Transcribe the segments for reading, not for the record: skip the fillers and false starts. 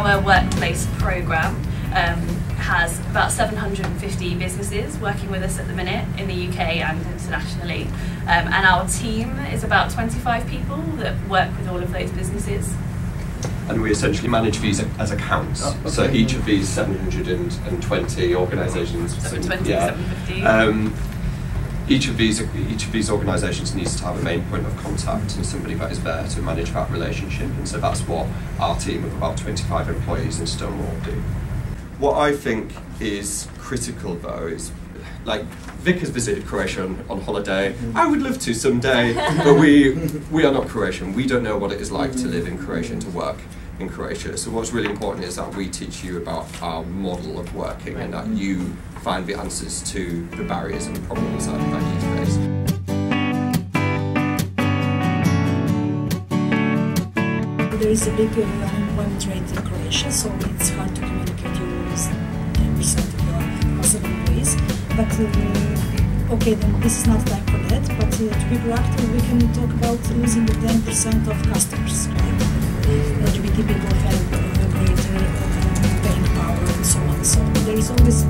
our workplace programme has about 750 businesses working with us at the minute in the UK and internationally, and our team is about 25 people that work with all of those businesses. And we essentially manage these as accounts. Oh, okay. So each of these 720 organisations, 720, yeah, 750. Each of these organisations needs to have a main point of contact and somebody that is there to manage that relationship. And so that's what our team of about 25 employees in Stonewall do. What I think is critical though is, like, Vic has visited Croatia on holiday. I would love to someday, but we are not Croatian. We don't know what it is like to live in Croatia and to work in Croatia. So what's really important is that we teach you about our model of working and that you find the answers to the barriers and the problems that you face. There is a big unemployment rate in Croatia, so it's hard to communicate with 10% of your possible employees. But okay, then this is not time for that. But to be proactive, we can talk about losing the 10% of customers. Right? LGBT people have a greater paying power and so on. So there is always.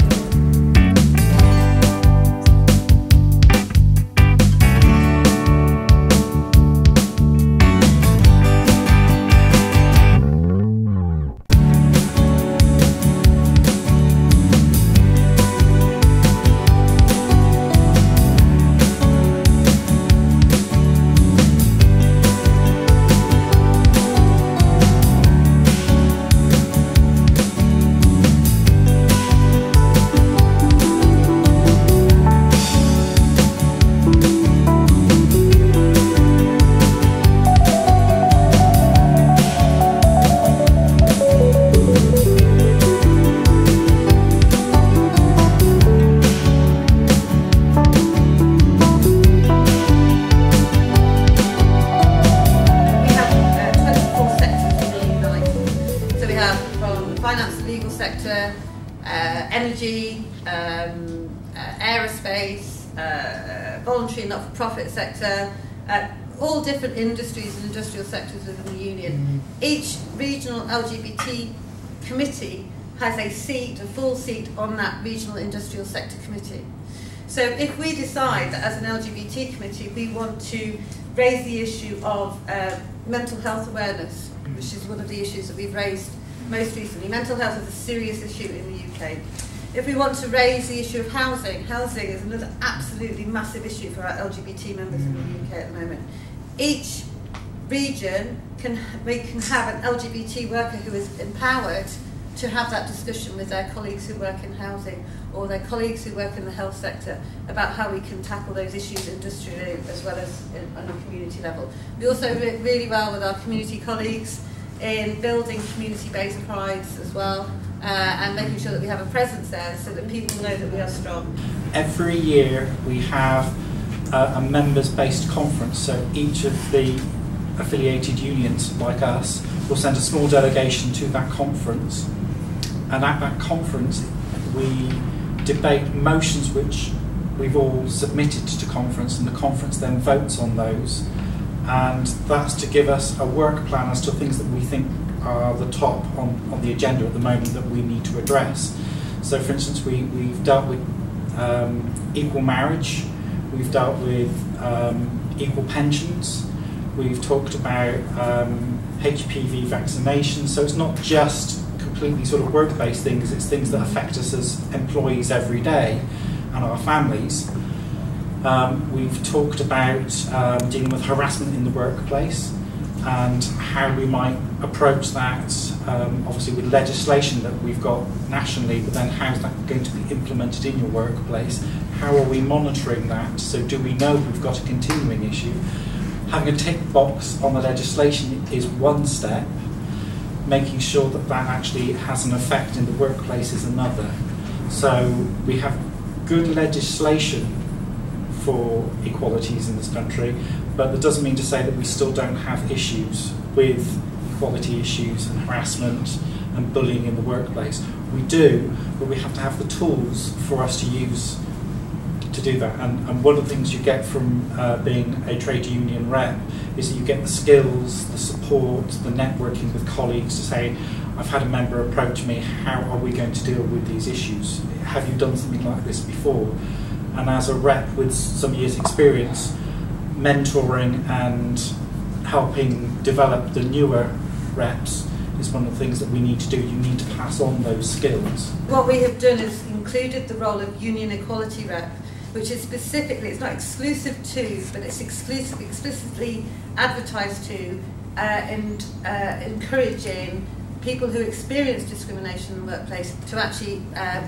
Legal sector, energy, aerospace, voluntary and not-for-profit sector, all different industries and industrial sectors within the union. Each regional LGBT committee has a full seat on that regional industrial sector committee. So if we decide that as an LGBT committee we want to raise the issue of mental health awareness, which is one of the issues that we've raised most recently. Mental health is a serious issue in the UK. If we want to raise the issue of housing, housing is another absolutely massive issue for our LGBT members in the UK at the moment. Each region can have an LGBT worker who is empowered to have that discussion with their colleagues who work in housing or their colleagues who work in the health sector about how we can tackle those issues industrially as well as on a community level. We also work really well with our community colleagues in building community-based prides as well, and making sure that we have a presence there so that people know that we are strong. Every year we have a members-based conference, so each of the affiliated unions like us will send a small delegation to that conference, and at that conference we debate motions which we've all submitted to conference, and the conference then votes on those. And that's to give us a work plan as to things that we think are the top on the agenda at the moment that we need to address. So for instance, we've dealt with equal marriage, we've dealt with equal pensions, we've talked about HPV vaccination, so it's not just completely sort of work-based things, it's things that affect us as employees every day and our families. We've talked about dealing with harassment in the workplace and how we might approach that, obviously with legislation that we've got nationally, but then how's that going to be implemented in your workplace? How are we monitoring that? So do we know we've got a continuing issue? Having a tick box on the legislation is one step, making sure that that actually has an effect in the workplace is another. So we have good legislation for equalities in this country, but that doesn't mean to say that we still don't have issues with equality issues and harassment and bullying in the workplace. We do, but we have to have the tools for us to use to do that. And one of the things you get from being a trade union rep is that you get the skills, the support, the networking with colleagues to say, I've had a member approach me, how are we going to deal with these issues? Have you done something like this before? And as a rep with some years' experience, mentoring and helping develop the newer reps is one of the things that we need to do. You need to pass on those skills. What we have done is included the role of union equality rep, which is specifically, it's not exclusive to, but it's explicitly advertised to and encouraging people who experience discrimination in the workplace to actually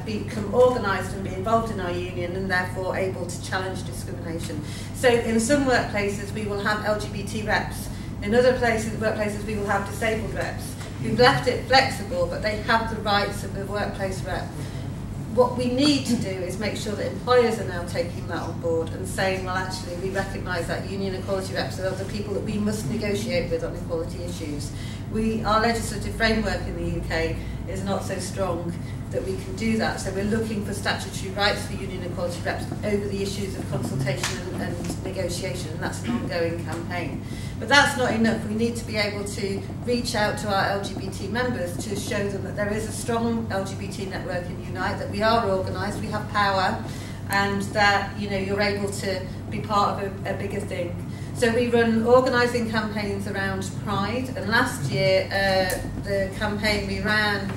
become organised and be involved in our union and therefore able to challenge discrimination. So in some workplaces we will have LGBT reps, in other workplaces we will have disabled reps. We've left it flexible, but they have the rights of the workplace rep. What we need to do is make sure that employers are now taking that on board and saying, well, actually, we recognise that union equality reps are the people that we must negotiate with on equality issues. Our legislative framework in the UK is not so strong that we can do that, so we're looking for statutory rights for union equality reps over the issues of consultation and negotiation, and that's an ongoing campaign. But that's not enough. We need to be able to reach out to our LGBT members to show them that there is a strong LGBT network in Unite, that we are organised, we have power, and that you're able to be part of a bigger thing. So we run organising campaigns around Pride, and last year the campaign we ran.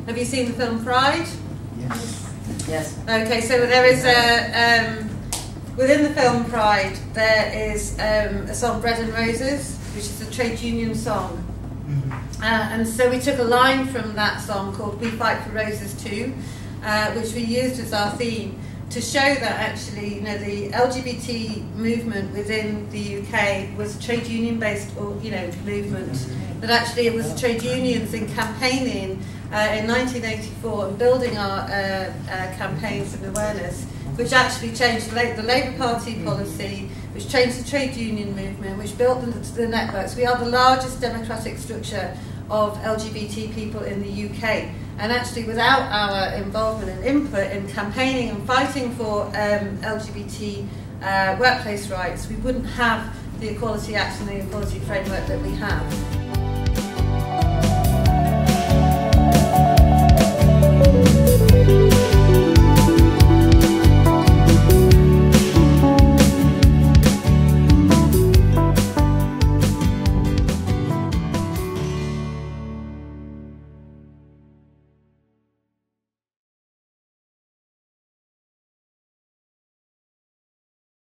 Have you seen the film Pride? Yes. Yes. Okay, so there is within the film Pride, there is a song, Bread and Roses, which is a trade union song. And so we took a line from that song called We Fight for Roses Too, which we used as our theme to show that actually, the LGBT movement within the UK was a trade union-based, movement. That actually it was trade unions in campaigning in 1984 and building our campaigns of awareness, which actually changed the Labour Party policy, which changed the trade union movement, which built the networks. We are the largest democratic structure of LGBT people in the UK. And actually, without our involvement and input in campaigning and fighting for LGBT workplace rights, we wouldn't have the Equality Act and the Equality Framework that we have.